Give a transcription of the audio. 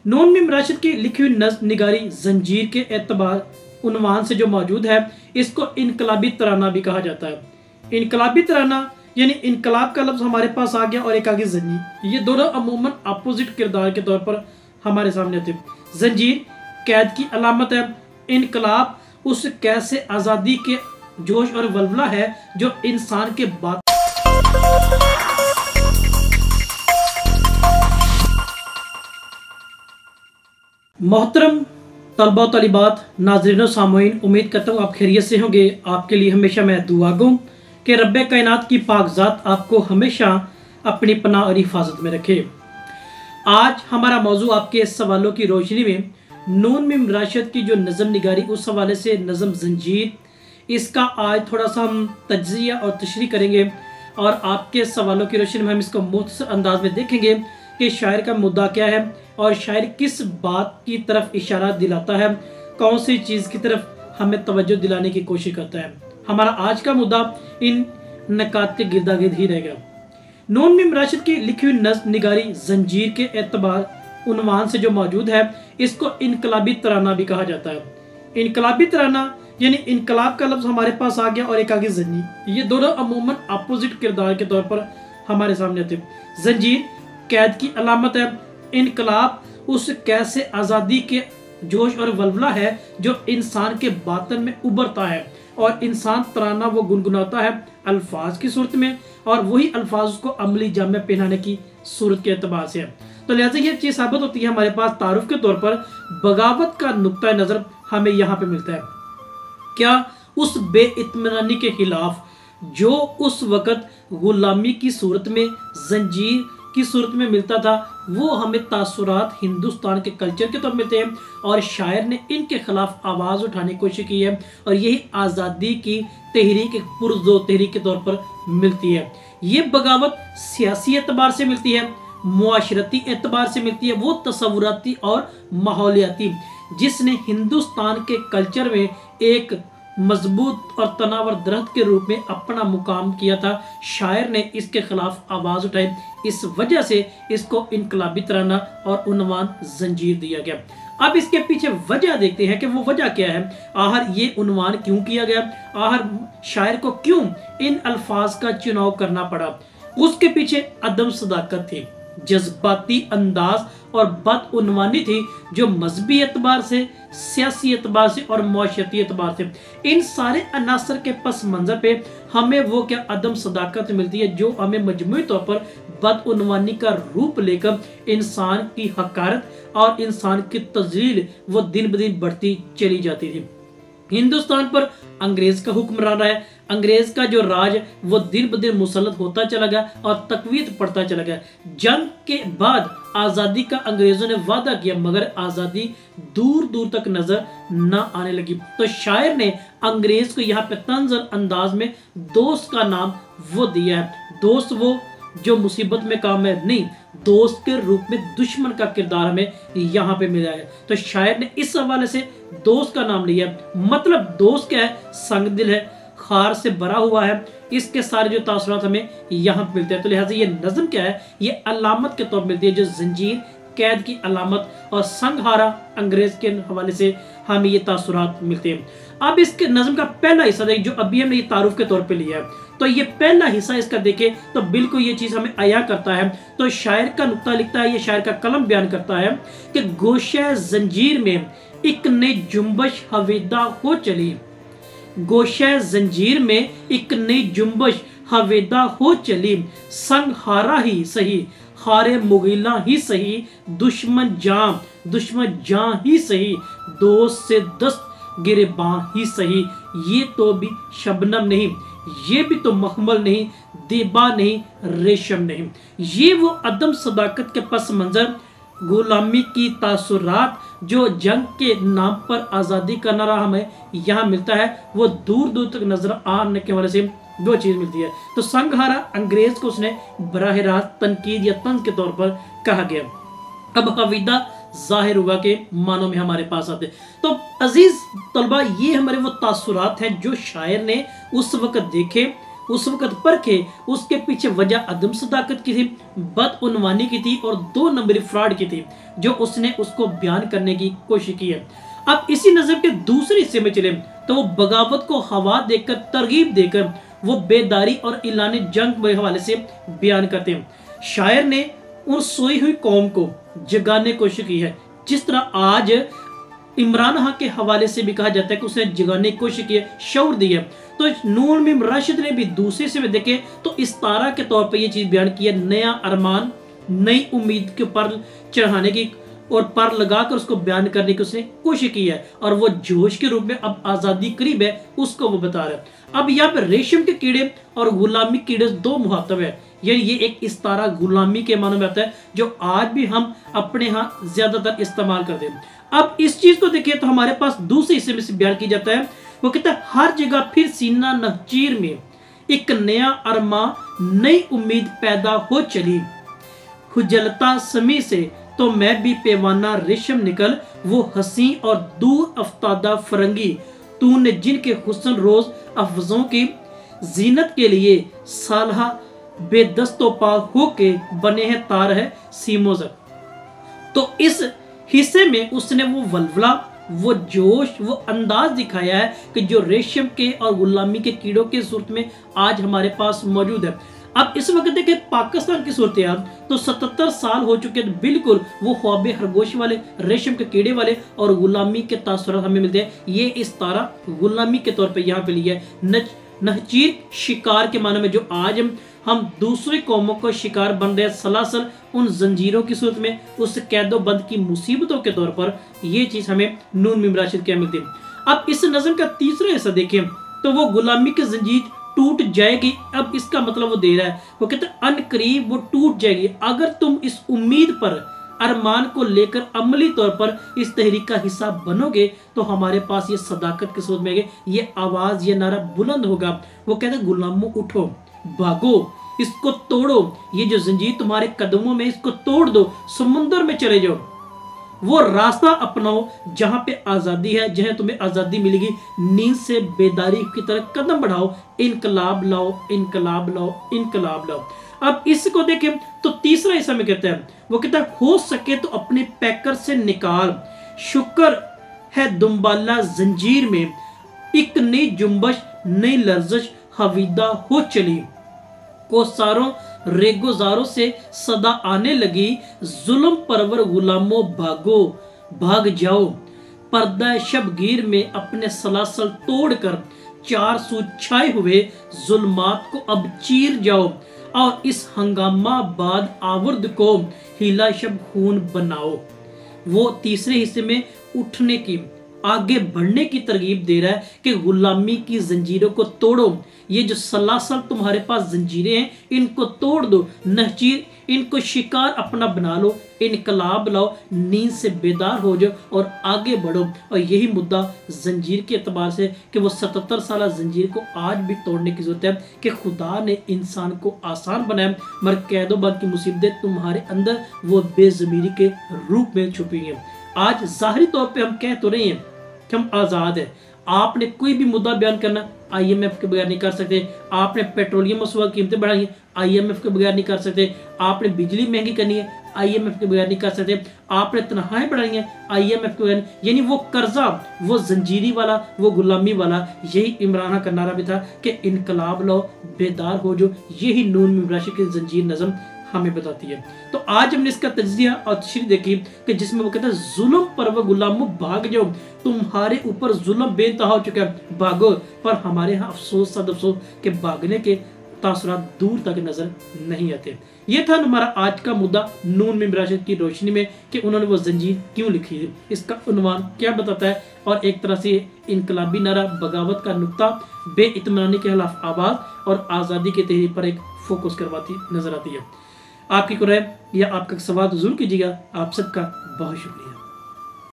नून meme Rashid की लिखी हुई नज़्म निगारी जंजीर के एतबार उन्वान से जो मौजूद है, इसको इनकलाबी तराना भी कहा जाता है। इनकलाबी तराना यानी इनकलाब का लफ्ज़ हमारे पास आ गया और एक आगे जंजीर, ये दोनों अमूमन अपोजिट किरदार के तौर पर हमारे सामने आते हैं। जंजीर कैद की अलामत है, इनकलाब उस कैद से आज़ादी के जोश और वल्वला है जो इंसान के बात मोहतरम तलबा तलिबात, नाज़रीन सामईन, उम्मीद करता हूँ आप खैरियत से होंगे। आपके लिए हमेशा मैं दुआ गो कि रब्बे कायनात की पाकज़ात आपको हमेशा अपनी पनाह और हिफाजत में रखे। आज हमारा मौजू आपके सवालों की रोशनी में नून मीम राशिद की जो नज़म निगारी, उस हवाले से नज़म जंजीर, इसका आज थोड़ा सा हम तज्ज़िया और तशरीह करेंगे और आपके सवालों की रोशनी में हम इसको मुख्तसर अंदाज में देखेंगे कि शायर का मुद्दा क्या है और शायर किस बात की तरफ इशारा दिलाता है, कौन सी चीज़ की तरफ हमें तवज्जो दिलाने की कोशिश करता है। हमारा आज का मुद्दा इन नकात के गिरदा गिर्द ही रहेगा। नून मीम राशिद की लिखी हुई नज़्म निगारी जंजीर के एतबार उन्वान से जो मौजूद है, इसको इनकलाबी तराना भी कहा जाता है। इनकलाबी तराना यानी इनकलाब का लफ्ज़ हमारे पास आ गया और एक आगे जंजीर, ये दोनों अमूमन अपोजिट किरदार के तौर पर हमारे सामने आते हैं। जंजीर कैद की अलामत है, इनकलाब उस कैद से आज़ादी के जोश और वल्वला है जो इंसान के बातन में उभरता है और इंसान तराना वो गुनगुनाता है अल्फाज की सूरत में, और वही अल्फाज उसको अमली जामे पहनाने की सूरत के एतबार से है। तो लिहाजा ये चीज़ साबित होती है हमारे पास तारुफ के तौर पर बगावत का नुक्ता नज़र हमें यहाँ पे मिलता है। क्या उस बेइत्मीनानी के खिलाफ जो उस वक़्त गुलामी की सूरत में, जंजीर की सूरत में मिलता था, वो हमें तासुरात हिंदुस्तान के कल्चर के तौर मिलते हैं और शायर ने इनके खिलाफ आवाज़ उठाने की कोशिश की है और यही आज़ादी की तहरीक एक पुरजो तहरीक के तौर पर मिलती है। ये बगावत सियासी एतबार से मिलती है, मुआशरती एतबार से मिलती है, वो तसव्वुराती और माहौलियाती, जिसने हिंदुस्तान के कल्चर में एक मजबूत और तनावर दरख्त के रूप में अपना मुकाम किया था। शायर ने इसके खिलाफ आवाज़ उठाई, इस वजह से इसको इनकलाबी तराना और उन्वान जंजीर दिया गया। अब इसके पीछे वजह देखते हैं कि वो वजह क्या है, आहर ये उन्वान क्यों किया गया, आहर शायर को क्यों इन अल्फाज का चुनाव करना पड़ा। उसके पीछे अदम सदाकत थी, जज्बाती अंदाज और बदउनवानी थी जो मजहबी एतबार से, सियासी एतबार से और मुआशरती एतबार से, इन सारे अनासर के पस मंजर पे हमें वो क्या अदम सदाकत मिलती है जो हमें मजमूई तौर पर बदउनवानी का रूप लेकर इंसान की हकारत और इंसान की तज़लील वो दिन ब दिन बढ़ती चली जाती थी। हिंदुस्तान पर अंग्रेज का हुक्मरान रहा है, अंग्रेज का जो राज वो दिन ब दिन मुसल्लत होता चला गया और तकवीत पड़ता चला गया। जंग के बाद आज़ादी का अंग्रेजों ने वादा किया, मगर आज़ादी दूर दूर तक नजर न आने लगी। तो शायर ने अंग्रेज को यहाँ पे तंज़ अंदाज में दोस्त का नाम वो दिया है। दोस्त वो जो मुसीबत में काम है नहीं, दोस्त के रूप में दुश्मन का किरदार हमें यहाँ पे मिला है। तो शायर ने इस हवाले से दोस्त का नाम लिया, मतलब दोस्त क्या है, संग दिल है, खार से भरा हुआ है, इसके सारे जो तासुरात हमें यहाँ पे मिलते हैं। तो लिहाजा ये नज़म क्या है, ये अलामत के तौर मिलती है, जो जंजीर कैद की अलामत और संगहारा अंग्रेज के हवाले से हमें ये तासुरात मिलते हैं। अब इसके नज़म का पहला हिस्सा देखें जो अभी हमने ये तारुफ के तौर पे लिया है, तो ये पहला हिस्सा इसका देखें तो बिल्कुल ये चीज़ हमें आया करता है। तो शायर का नुक्ता लिखता है, ये शायर का कलम बयान करता है कि गोशे जंजीर में एक नई जुम्बश हवेदा हो चली, गोशे जंजीर में एक नई जुम्बश हवेदा हो चली, संग हारा ही सही, हारे मुगीला ही सही, दुश्मन जां ही सही, दोस्त से दस्त गिरेबां ही सही, ये तो भी शबनम नहीं, ये भी तो मखमल नहीं, देबा नहीं, रेशम नहीं। ये वो अदम सदाकत के पस मंजर, गुलामी की तासुरात जो जंग के नाम पर आज़ादी का नारा हमें यहाँ मिलता है, वो दूर दूर तक नजर आने के वजह से वो चीज़ मिलती है। तो संगहारा अंग्रेज को उसने बराह रास्त तनकीद या तंज के तौर पर कहा गया। अब हवीदा जाहिर हुआ के मानों में हमारे पास आते। तो अजीज तलबा, ये हमारे वो तासुरात हैं जो शायर ने उस वक्त देखे, उस वक्त परखे, उसके पीछे वजह अदम सदाकत की थी, बदउनवानी की थी और 2 नंबरी फ्रॉड की थी जो उसने उसको बयान करने की कोशिश की है। अब इसी नज़म के दूसरे हिस्से में चले तो वो बगावत को हवा देकर, तरगीब देकर वो बेदारी और ऐलान जंग के हवाले से बयान करते हैं। शायर ने उन सोई हुई कौम को जगाने की कोशिश की है, जिस तरह आज इमरान खान के हवाले से भी कहा जाता है कि उसने जगाने की कोशिश की है, शऊर दी है। तो नून मीम राशिद ने भी दूसरे से में देखे तो इस्तारा के तौर पर यह चीज बयान की है, नया अरमान, नई उम्मीद के पर चढ़ाने की और पर लगाकर उसको बयान करने की उसने कोशिश की है, और वो जोश के रूप में अब आजादी करीब है उसको वो बता रहा है। अब यहाँ पे रेशम के कीड़े और गुलामी कीड़े 2 मुहातब है, यानी ये एक इस्तारा गुलामी के मानों में आता है जो आज भी हम अपने यहाँ ज्यादातर इस्तेमाल करते हैं। अब इस चीज को देखिए तो हमारे पास दूसरे हिस्से में से बयान किया जाता है, वो कहता है हर जगह फिर सीना नहचीर में एक नया अरमा, नई उम्मीद पैदा हो चली, खुजलता समी से तो मैं भी पैवाना रेशम निकल, वो हंसी और दूर अफ्तादा फरंगी, तूने जिनके हुस्न रोज अफजों की जीनत के लिए सालहा बेदस्तो पा होके बने हैं तार है सीमोजक। तो इस हिस्से में उसने वो वलवला, वो जोश, वो अंदाज दिखाया है कि जो रेशम के और गुलामी के कीड़ों की सूरत में आज हमारे पास मौजूद है। अब इस वक्त देखें पाकिस्तान की सूरत हाल तो 77 साल हो चुके हैं, बिल्कुल वो ख्वाबे खरगोश वाले, रेशम के कीड़े वाले और गुलामी के तासुरात हमें मिलते हैं। ये इस तारा गुलामी के तौर पे यहाँ पे लिया है। नहचीर शिकार के माने में जो आज हम दूसरी कौमों को शिकार बन रहे हैं, सलासल उन जंजीरों की सूरत में, उस कैदो बंद की मुसीबतों के तौर पर ये चीज हमें नून मीम राशिद क्या मिलती है। अब इस नज़म का तीसरा हिस्सा देखें तो वो गुलामी की जंजीर टूट जाएगी। अब इसका मतलब वो दे रहा है, वो कहते हैं अनकरीब वो टूट जाएगी अगर तुम इस उम्मीद पर, अरमान को लेकर अमली तौर पर इस तहरीक का हिस्सा बनोगे तो हमारे पास ये सदाकत की सूरत में ये आवाज, ये नारा बुलंद होगा। वो कहते हैं गुलामों उठो, भागो, इसको तोड़ो, ये जो जंजीर तुम्हारे कदमों में, इसको तोड़ दो, समुंदर में चले जाओ, वो रास्ता अपनाओ जहां पे आजादी है, जहां तुम्हें आजादी मिलेगी। नींद से बेदारी की तरफ कदम बढ़ाओ, इनकलाब लाओ, इनकलाब लाओ, इनकलाब लाओ। अब इसको देखें तो तीसरा हिस्सा में कहता है, वो कहता है हो सके तो अपने पैकर से निकाल, शुक्र है दुम्बाला जंजीर में, एक नई जुम्बश, नई लर्जश हवीदा हो चली, कोसारों रेगुजारों से सदा आने लगी, जुल्म परवर गुलामों भागो, भाग जाओ, पर्दा शबगीर में अपने सलासल तोड़कर 4 सू छाए हुए जुल्मात को अब चीर जाओ, और इस हंगामा बाद आवर्द को हिला शब खून बनाओ। वो तीसरे हिस्से में उठने की, आगे बढ़ने की तरगीब दे रहा है कि गुलामी की जंजीरों को तोड़ो, ये जो सलासल तुम्हारे पास जंजीरें हैं इनको तोड़ दो, नहचीर इनको शिकार अपना बना लो, इनकलाब लाओ, नींद से बेदार हो जाओ और आगे बढ़ो। और यही मुद्दा जंजीर के एतबार से कि वो 77 साल जंजीर को आज भी तोड़ने की जरूरत है कि खुदा ने इंसान को आसान बनाया, मगर कैदोबंद की मुसीबतें तुम्हारे अंदर वो बेज़मीरी के रूप में छुपी हैं। आज जाहिरी तौर पे हम कह तो रहे हैं कि हम आज़ाद हैं, आपने कोई भी मुद्दा बयान करना IMF के बगैर नहीं कर सकते, आपने पेट्रोलियम और कीमतें बढ़ाई IMF के बगैर नहीं कर सकते, आपने बिजली महंगी करनी है IMF के बगैर नहीं कर सकते, आपने तनख्वाहें बढ़ाई हैं IMF के बगैर, यानी वो कर्जा, वो जंजीरी वाला, वो गुलामी वाला, यही इमरान खान का नारा भी था कि इनकलाब लाओ, बेदार हो जो, यही नून मीम राशिद की जंजीर नज़म हमें बताती है। तो आज हमने इसका तज्जिया और तशरीह देखी कि जिसमें वो कहता है जुल्म पर वो गुलामों भाग जाओ, तुम्हारे ऊपर जुल्म बेइंतहा हो चुका है, भागो। पर हमारे यहाँ अफसोस, सद अफसोस के भागने के तासुरात दूर तक नजर नहीं आते। ये था हमारा आज का मुद्दा नून मीम राशिद की रोशनी में कि उन्होंने वो जंजीर क्यों लिखी है, इसका उन्वान क्या बताता है, और एक तरह से इनकलाबी नारा, बगावत का नुक्ता, बेइत्मीनानी के खिलाफ आवाज और आज़ादी के तहरीक पर एक फोकस करवाती नजर आती है। आपकी कोई राय या आपका सवाल जरूर कीजिएगा। आप सबका बहुत शुक्रिया।